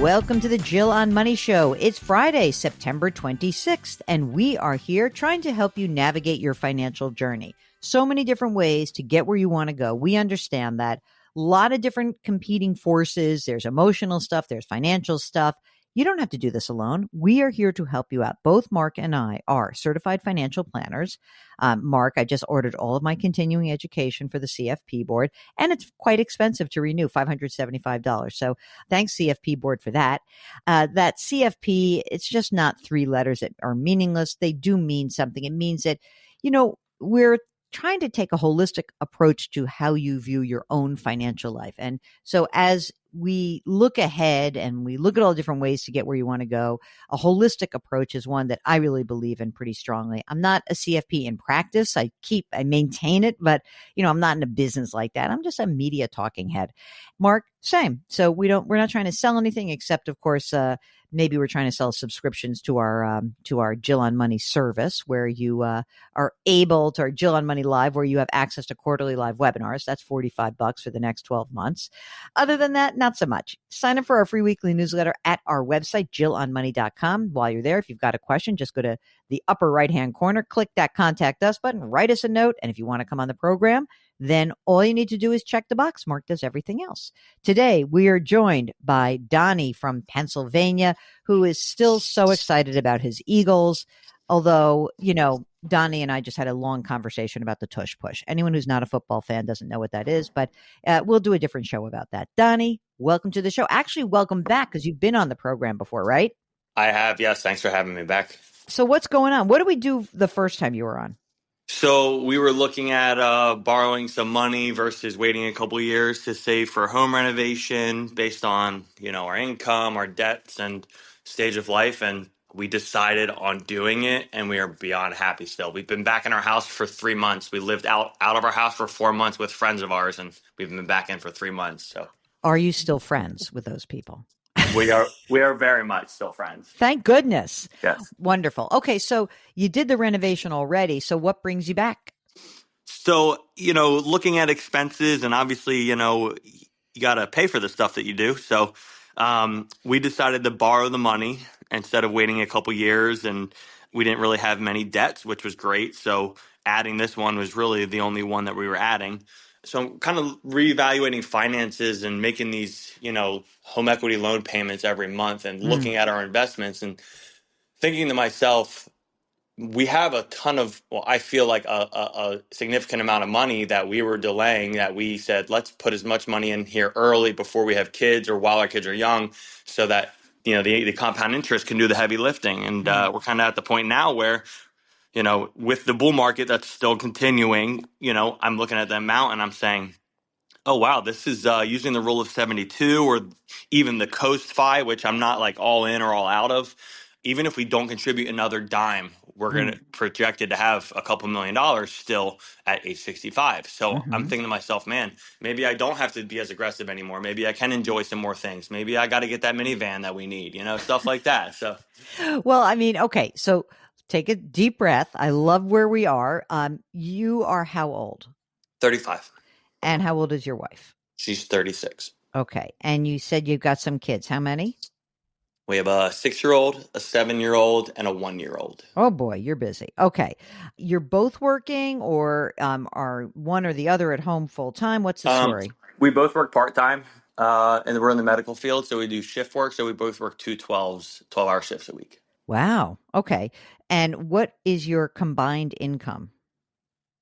Welcome to the Jill on Money Show. It's Friday, September 26th, and we are here trying to help you navigate your financial journey. So many different ways to get where you want to go. We understand that. A lot of different competing forces. There's emotional stuff. There's financial stuff. You don't have to do this alone. We are here to help you out. Both Mark and I are certified financial planners. Mark, I just ordered all of my continuing education for the CFP board, and it's quite expensive to renew, $575. So thanks, CFP board, for that. That CFP, it's just not three letters that are meaningless. They do mean something. It means that, we're trying to take a holistic approach to how you view your own financial life. And so as we look ahead and we look at all the different ways to get where you want to go, a holistic approach is one that I really believe in pretty strongly. I'm not a CFP in practice. I maintain it, but I'm not in a business like that. I'm just a media talking head. Mark, same. So we're not trying to sell anything except, of course, maybe we're trying to sell subscriptions to our Jill on Money service, where you are able to, our Jill on Money Live, where you have access to quarterly live webinars. That's $45 for the next 12 months. Other than that, not so much. Sign up for our free weekly newsletter at our website, jillonmoney.com. While you're there, if you've got a question, just go to the upper right-hand corner, click that contact us button, write us a note. And if you want to come on the program, then all you need to do is check the box. Mark does everything else. Today, we are joined by Donnie from Pennsylvania, who is still so excited about his Eagles. Although, Donnie and I just had a long conversation about the tush push. Anyone who's not a football fan doesn't know what that is, but we'll do a different show about that. Donnie, welcome to the show. Actually, welcome back, because you've been on the program before, right? I have, yes. Thanks for having me back. So what's going on? What did we do the first time you were on? So we were looking at borrowing some money versus waiting a couple of years to save for home renovation based on, our income, our debts, and stage of life. And we decided on doing it, and we are beyond happy still. We've been back in our house for 3 months. We lived out of our house for 4 months with friends of ours, and we've been back in for 3 months. So, are you still friends with those people? We are very much still friends. Thank goodness. Yes. Wonderful. Okay, so you did the renovation already. So what brings you back? So, looking at expenses, and obviously, you got to pay for the stuff that you do. So we decided to borrow the money instead of waiting a couple years, and we didn't really have many debts, which was great. So adding this one was really the only one that we were adding. So I'm kind of reevaluating finances and making these, home equity loan payments every month, and looking at our investments and thinking to myself, we have a ton of, I feel like a significant amount of money that we were delaying, that we said, let's put as much money in here early before we have kids or while our kids are young, so that, the compound interest can do the heavy lifting. And we're kind of at the point now where, with the bull market that's still continuing, I'm looking at the amount and I'm saying, oh, wow, this is using the rule of 72 or even the Coast Fi, which I'm not like all in or all out of. Even if we don't contribute another dime, we're going to projected to have a couple $1 million still at age 65. So I'm thinking to myself, man, maybe I don't have to be as aggressive anymore. Maybe I can enjoy some more things. Maybe I got to get that minivan that we need, stuff like that. So, well, okay. So take a deep breath. I love where we are. You are how old? 35. And how old is your wife? She's 36. Okay. And you said you've got some kids. How many? We have a 6-year-old, a 7-year-old, and a 1-year-old. Oh, boy, you're busy. Okay. You're both working, or are one or the other at home full time? What's the story? We both work part-time, and we're in the medical field, so we do shift work. So we both work 12-hour shifts a week. Wow. Okay. And what is your combined income?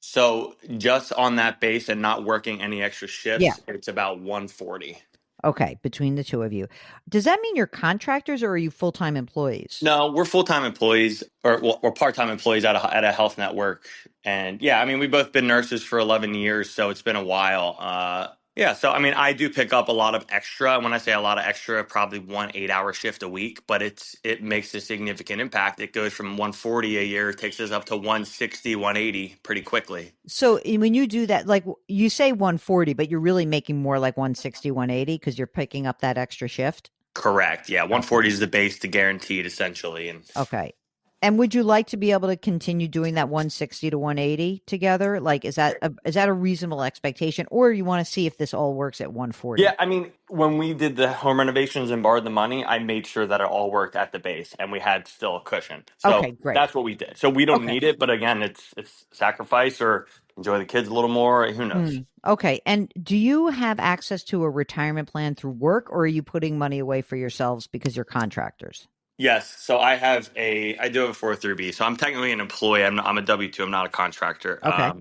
So just on that base and not working any extra shifts, It's about 140. Okay, between the two of you. Does that mean you're contractors, or are you full-time employees? No, we're full-time employees, or we're part-time employees at a health network. And we've both been nurses for 11 years, so it's been a while. So I do pick up a lot of extra. When I say a lot of extra, probably 1 8-hour shift a week, but it makes a significant impact. It goes from 140 a year, takes us up to 160, 180 pretty quickly. So when you do that, like you say 140, but you're really making more like 160, 180 because you're picking up that extra shift? Correct. Yeah, 140 is the base, to guaranteed, essentially. And okay. And would you like to be able to continue doing that 160 to 180 together? Like, is that a reasonable expectation, or you want to see if this all works at Yeah, 140? I mean, when we did the home renovations and borrowed the money, I made sure that it all worked at the base and we had still a cushion. So Okay, great. that's what we did. So we don't Okay. need it, but again, it's sacrifice or enjoy the kids a little more. Who knows? Okay. And do you have access to a retirement plan through work, or are you putting money away for yourselves because you're contractors? Yes. So I do have a 403B. So I'm technically an employee. I'm a W-2. I'm not a contractor. Okay.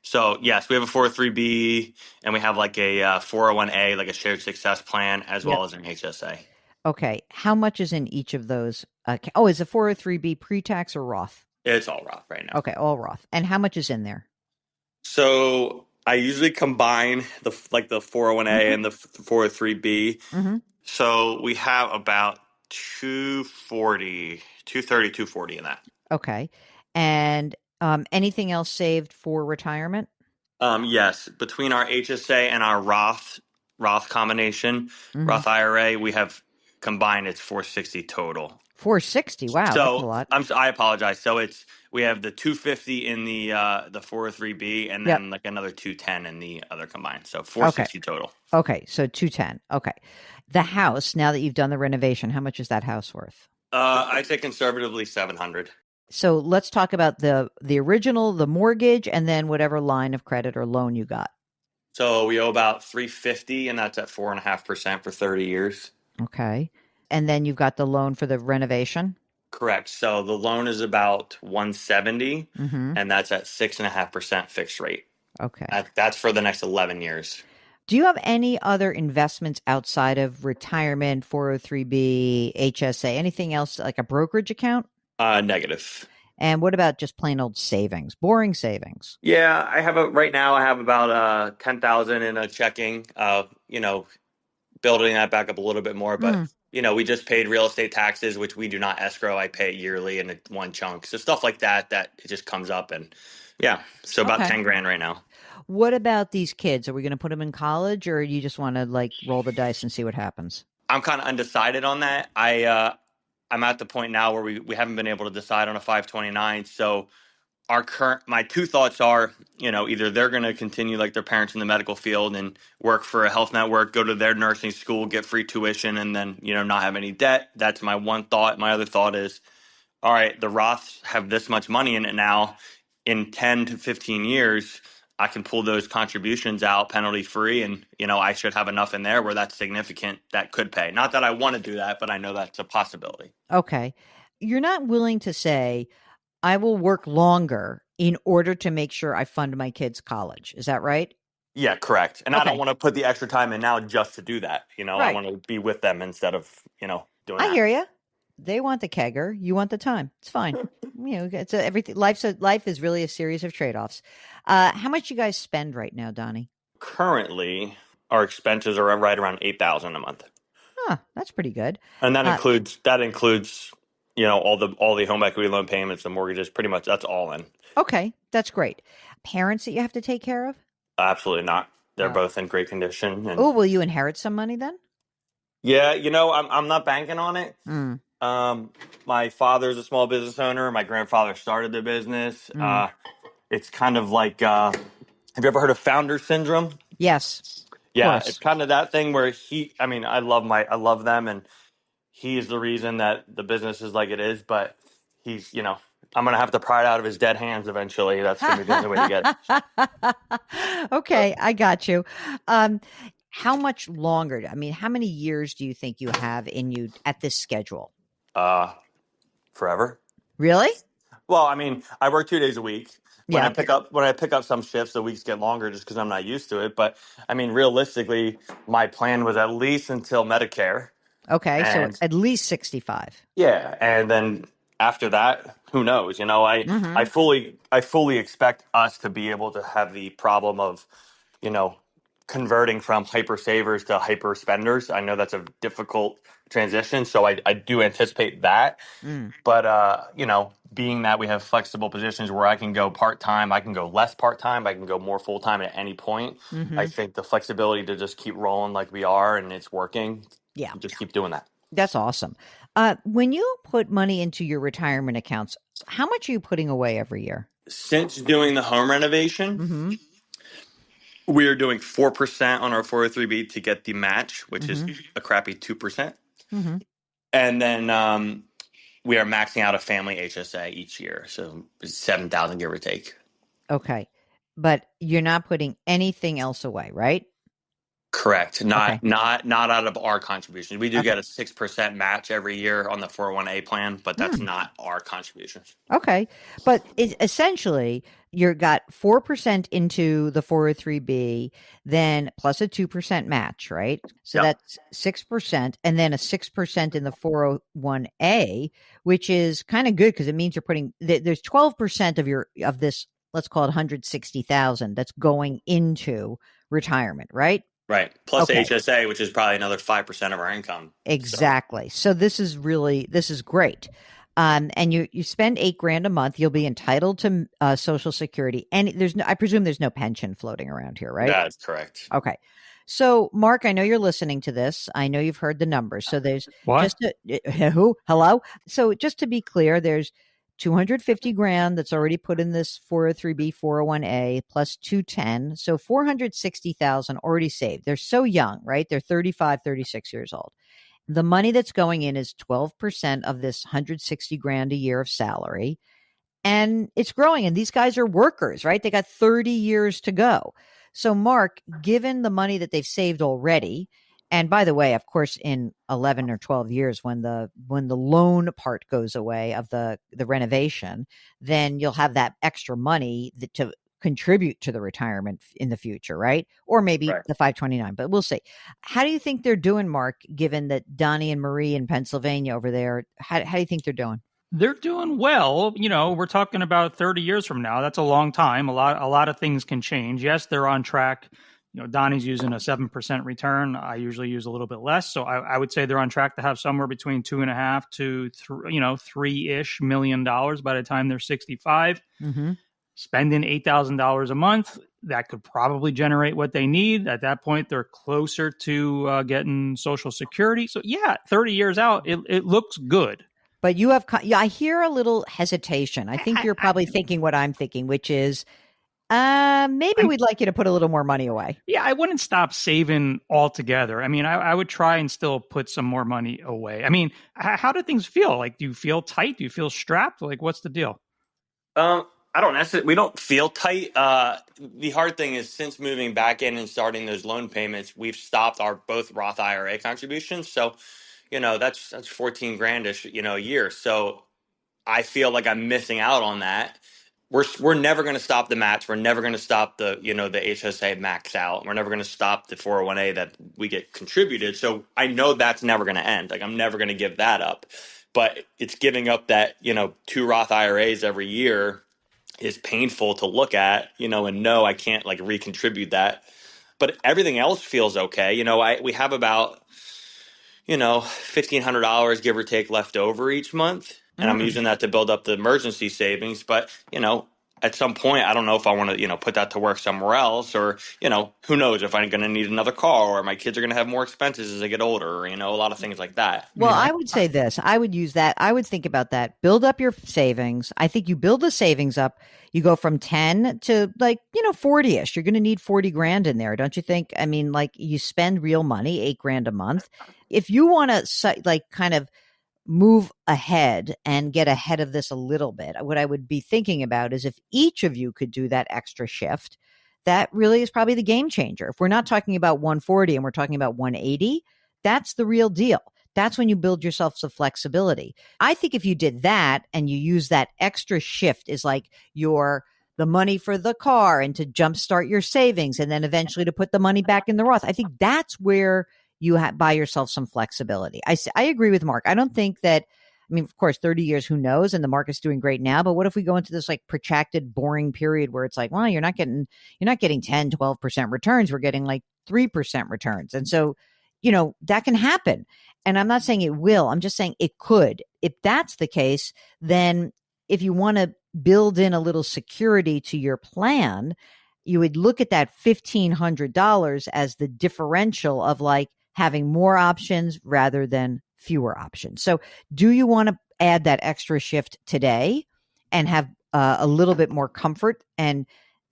So yes, we have a 403B and we have like a 401A, like a shared success plan, as Yep. well as an HSA. Okay. How much is in each of those? Oh, is a 403B pre-tax or Roth? It's all Roth right now. Okay, all Roth. And how much is in there? So I usually combine the 401A Hmm. and the 403B. Hmm. So we have about 240, 230, 240 in that. Okay. And anything else saved for retirement? Yes, between our HSA and our Roth combination, Hmm. Roth IRA, we have combined it's 460 total. 460. Wow, that's a So lot. I apologize. So we have the 250 in the 403B and Yep. then like another 210 in the other combined. So Okay. 460 total. Okay. So 210. Okay. The house, now that you've done the renovation, how much is that house worth? I'd say conservatively 700. So let's talk about the original, the mortgage, and then whatever line of credit or loan you got. So we owe about 350, and that's at 4.5% for 30 years. Okay. And then you've got the loan for the renovation. Correct. So the loan is about 170, Hmm. and that's at 6.5% fixed rate. Okay. That's for the next 11 years. Do you have any other investments outside of retirement, 403B, HSA, anything else like a brokerage account? Negative. And what about just plain old savings, boring savings? Yeah, right now I have about 10,000 in a checking. Building that back up a little bit more, but Hmm. we just paid real estate taxes, which we do not escrow. I pay it yearly in one chunk. So stuff like that it just comes up, and yeah, so about Okay. 10 grand right now. What about these kids? Are we going to put them in college, or you just want to like roll the dice and see what happens? I'm kind of undecided on that. I'm at the point now where we haven't been able to decide on a 529. So my two thoughts are, either they're going to continue like their parents in the medical field and work for a health network, go to their nursing school, get free tuition, and then, not have any debt. That's my one thought. My other thought is, all right, the Roths have this much money in it now. In 10 to 15 years, I can pull those contributions out penalty free. And, I should have enough in there where that's significant that could pay. Not that I want to do that, but I know that's a possibility. Okay. You're not willing to say, I will work longer in order to make sure I fund my kids' college. Is that right? Yeah, correct. And I don't Okay. want to put the extra time in now just to do that. I Right. want to be with them instead of, doing I that. hear you. They want the kegger. You want the time. It's fine. It's everything. Life is really a series of trade-offs. How much you guys spend right now, Donnie? Currently, our expenses are right around 8,000 a month. Huh, that's pretty good. And that Uh, includes all the home equity loan payments, the mortgages, pretty much that's all in. okay, that's great. Parents that you have to take care of? Absolutely not. They're Oh, both in great condition, and oh, will you inherit some money then? yeah, I'm not banking on it. Mm, My father's a small business owner. My grandfather started the business. mm. It's kind of like, have you ever heard of founder syndrome? Yes, of Yeah, it's course. kind of that thing where I love them, and he's the reason that the business is like it is. But he's, I'm gonna have to pry it out of his dead hands eventually. That's gonna be the only way to get it. Okay, I got you. Um, how much longer? I mean, how many years do you think you have in you at this schedule? Forever. Really? Well, I mean, I work 2 days a week. When I Yeah. pick up some shifts, the weeks get longer just because I'm not used to it. But I mean, realistically, my plan was at least until Medicare, Okay, so and at least 65. yeah, and then after that, who knows? I Mhm. fully expect us to be able to have the problem of, you know, converting from hyper savers to hyper spenders. I know that's a difficult transition, so I do anticipate that. Mm. But being that we have flexible positions where I can go part time, I can go less part time, I can go more full time at any point. I Mhm. think the flexibility to just keep rolling like we are and it's working, Yeah. just keep doing that. That's awesome. When you put money into your retirement accounts, How much are you putting away every year? Since doing the home renovation, Mm-hmm. we are doing 4% on our 403b to get the match, which is Mm-hmm. a crappy 2%. Mm-hmm. And then we are maxing out a family HSA each year, so it's 7,000 give or take. Okay. But you're not putting anything else away, right? Correct. Okay. Not out of our contributions. We do Okay. get a 6% match every year on the 401a plan, but that's Hmm. not our contributions. Okay. But essentially, you're got 4% into the 403b, then plus a 2% match, right? So Yep. that's 6%, and then a 6% in the 401a, which is kind of good because it means you're putting there's 12% of this, let's call it 160,000 that's going into retirement, right? Right. Plus Okay. HSA, which is probably another 5% of our income. So Exactly. So this is great. And you spend 8 grand a month. You'll be entitled to Social Security, and I presume there's no pension floating around here, right? that's correct. Okay. So, Mark, I know you're listening to this. I know you've heard the numbers. So there's What? who? Hello. So just to be clear, there's 250 grand that's already put in this 403b 401a plus 210. So 460,000 already saved. They're so young, right? They're 35, 36 years old. The money that's going in is 12% of this 160 grand a year of salary. And it's growing. And these guys are workers, right? They got 30 years to go. So, Mark, given the money that they've saved already, and by the way, of course, in 11 or 12 years, when the loan part goes away of the renovation, then you'll have that extra money to contribute to the retirement in the future, right? Or maybe Right. the 529, but we'll see. How do you think they're doing, Mark, given that Donnie and Marie in Pennsylvania over there, how do you think they're doing? They're doing well. We're talking about 30 years from now. That's a long time. A lot of things can change. Yes, they're on track. Donnie's using a 7% return. I usually use a little bit less. So I would say they're on track to have somewhere between 2.5 to $3-ish million by the time they're 65. Mm-hmm. Spending $8,000 a month, that could probably generate what they need. At that point, they're closer to getting Social Security. So yeah, 30 years out, it looks good. But you have, I hear a little hesitation. I think you're probably thinking what I'm thinking, which is maybe we'd like you to put a little more money away. Yeah, I wouldn't stop saving altogether. I mean, I would try and still put some more money away. I mean, how do things feel? Like, do you feel tight? Do you feel strapped? Like, what's the deal? I don't necessarily. We don't feel tight. The hard thing is, since moving back in and starting those loan payments, we've stopped our both Roth IRA contributions. So, that's 14 grandish, a year. So I feel like I'm missing out on that. We're never going to stop the match. We're never going to stop the the HSA max out. We're never going to stop the 401a that we get contributed. So I know that's never going to end. Like, I'm never going to give that up. But it's giving up that 2 Roth IRAs every year is painful to look at, and no, I can't like recontribute that. But everything else feels okay. We have about $1,500 give or take left over each month, and I'm using that to build up the emergency savings. But at some point, I don't know if I want to put that to work somewhere else, or who knows if I'm going to need another car, or my kids are going to have more expenses as they get older, or a lot of things like that. Well, I would say this. I would use that. I would think about that. Build up your savings. I think you build the savings up. You go from 10 to 40-ish. You're going to need 40 grand in there, don't you think? I mean, like, you spend real money, 8 grand a month. If you want to kind of move ahead and get ahead of this a little bit, what I would be thinking about is if each of you could do that extra shift, that really is probably the game changer. If we're not talking about 140 and we're talking about 180, that's the real deal. That's when you build yourself some flexibility. I think if you did that and you use that extra shift is like the money for the car and to jumpstart your savings and then eventually to put the money back in the Roth, I think that's where you buy yourself some flexibility. I agree with Mark. I don't think that, I mean, of course, 30 years, who knows? And the market's doing great now. But what if we go into this like protracted, boring period where it's like, well, you're not getting 10, 12% returns. We're getting like 3% returns. And so, that can happen. And I'm not saying it will. I'm just saying it could. If that's the case, then if you want to build in a little security to your plan, you would look at that $1,500 as the differential of like having more options rather than fewer options. So do you want to add that extra shift today? and have a little bit more comfort and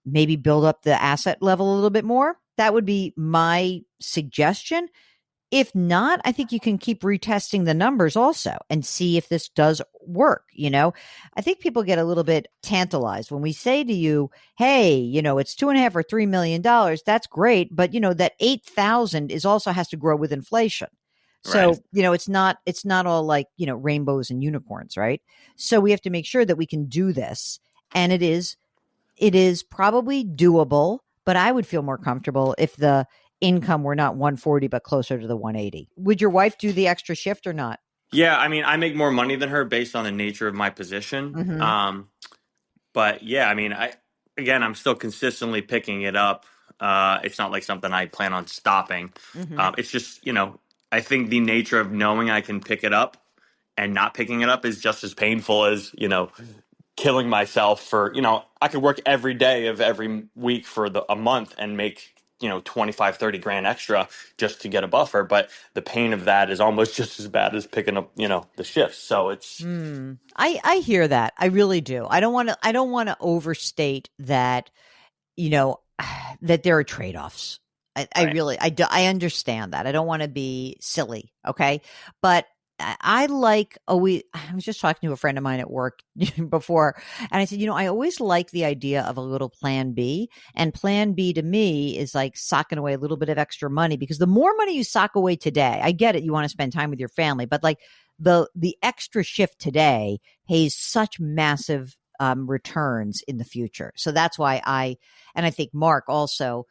maybe build up the asset level a little bit more. That would be my suggestion. If not, I think you can keep retesting the numbers also and see if this does work. I think people get a little bit tantalized when we say to you, hey, it's $2.5 or $3 million. That's great. But that 8,000 is also has to grow with inflation. So, Right. it's not all like, rainbows and unicorns, right? So we have to make sure that we can do this. And it is probably doable, but I would feel more comfortable if the income were not 140, but closer to the 180. Would your wife do the extra shift or not? Yeah, I mean, I make more money than her based on the nature of my position. Mm-hmm. But yeah, I mean, I'm still consistently picking it up. It's not like something I plan on stopping. Mm-hmm. It's just, I think the nature of knowing I can pick it up and not picking it up is just as painful as, killing myself for, I could work every day of every week for a month and make, 25, 30 grand extra just to get a buffer. But the pain of that is almost just as bad as picking up, the shifts. So it's, I hear that. I really do. I don't want to overstate that, that there are trade-offs. I right. really, I understand that. I don't want to be silly. Okay. But I was just talking to a friend of mine at work before, and I said, I always like the idea of a little plan B. And plan B to me is like socking away a little bit of extra money, because the more money you sock away today, I get it. You want to spend time with your family, but like the extra shift today pays such massive returns in the future. So that's why I think Mark also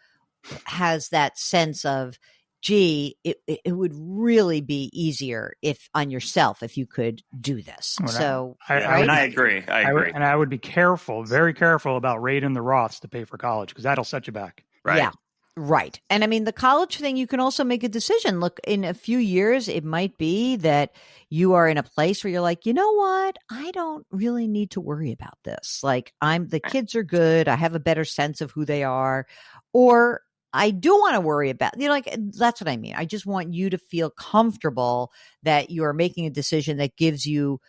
has that sense of, gee, it would really be easier on yourself if you could do this. So, I agree. I agree. And I would be very careful about raiding the Roths to pay for college, because that'll set you back. Right. Yeah. Right. And I mean, the college thing, you can also make a decision. Look, in a few years, it might be that you are in a place where you're like, you know what? I don't really need to worry about this. Like, the kids are good. I have a better sense of who they are. Or I do want to worry about, that's what I mean. I just want you to feel comfortable that you are making a decision that gives you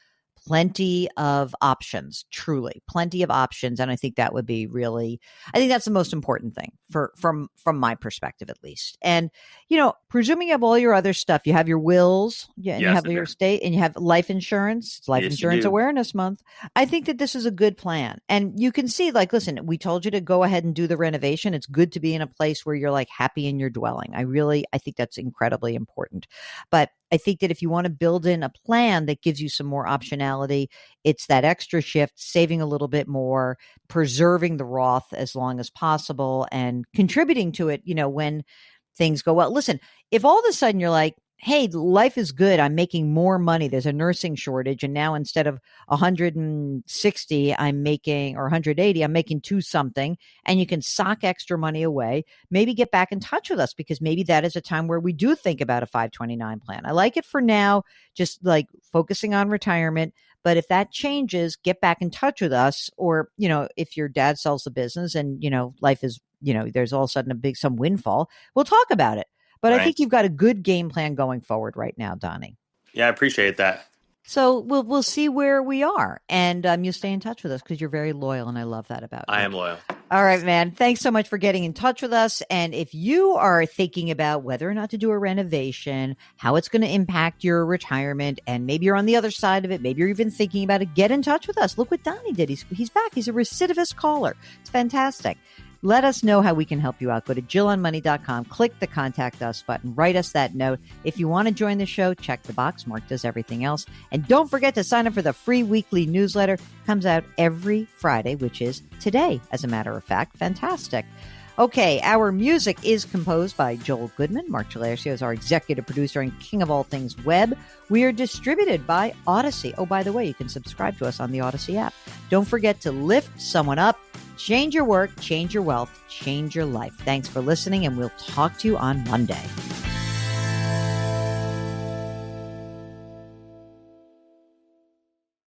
plenty of options, truly plenty of options. And I think that would be I think that's the most important thing from my perspective, at least. And, presuming you have all your other stuff, you have your wills, and you have your estate, and you have life insurance. It's Life Insurance Awareness Month. I think that this is a good plan. And you can see, like, listen, we told you to go ahead and do the renovation. It's good to be in a place where you're like happy in your dwelling. I think that's incredibly important. But I think that if you want to build in a plan that gives you some more optionality, it's that extra shift, saving a little bit more, preserving the Roth as long as possible, and contributing to it, when things go well. Listen, if all of a sudden you're like, hey, life is good, I'm making more money, there's a nursing shortage, and now instead of 160, I'm making, or 180, I'm making 2 something, and you can sock extra money away, maybe get back in touch with us, because maybe that is a time where we do think about a 529 plan. I like it for now, just like focusing on retirement. But if that changes, get back in touch with us. Or, if your dad sells the business and, life is, there's all of a sudden some windfall, we'll talk about it. But I think you've got a good game plan going forward right now, Donnie. Yeah, I appreciate that. So we'll see where we are. And you'll stay in touch with us because you're very loyal, and I love that about you. I am loyal. All right, man. Thanks so much for getting in touch with us. And if you are thinking about whether or not to do a renovation, how it's going to impact your retirement, and maybe you're on the other side of it, maybe you're even thinking about it, get in touch with us. Look what Donnie did. He's back. He's a recidivist caller. It's fantastic. Let us know how we can help you out. Go to JillOnMoney.com, click the Contact Us button, write us that note. If you want to join the show, check the box. Mark does everything else. And don't forget to sign up for the free weekly newsletter. Comes out every Friday, which is today, as a matter of fact. Fantastic. Okay, our music is composed by Joel Goodman. Mark Galarcio is our executive producer and king of all things web. We are distributed by Odyssey. Oh, by the way, you can subscribe to us on the Odyssey app. Don't forget to lift someone up, change your work, change your wealth, change your life. Thanks for listening, and we'll talk to you on Monday.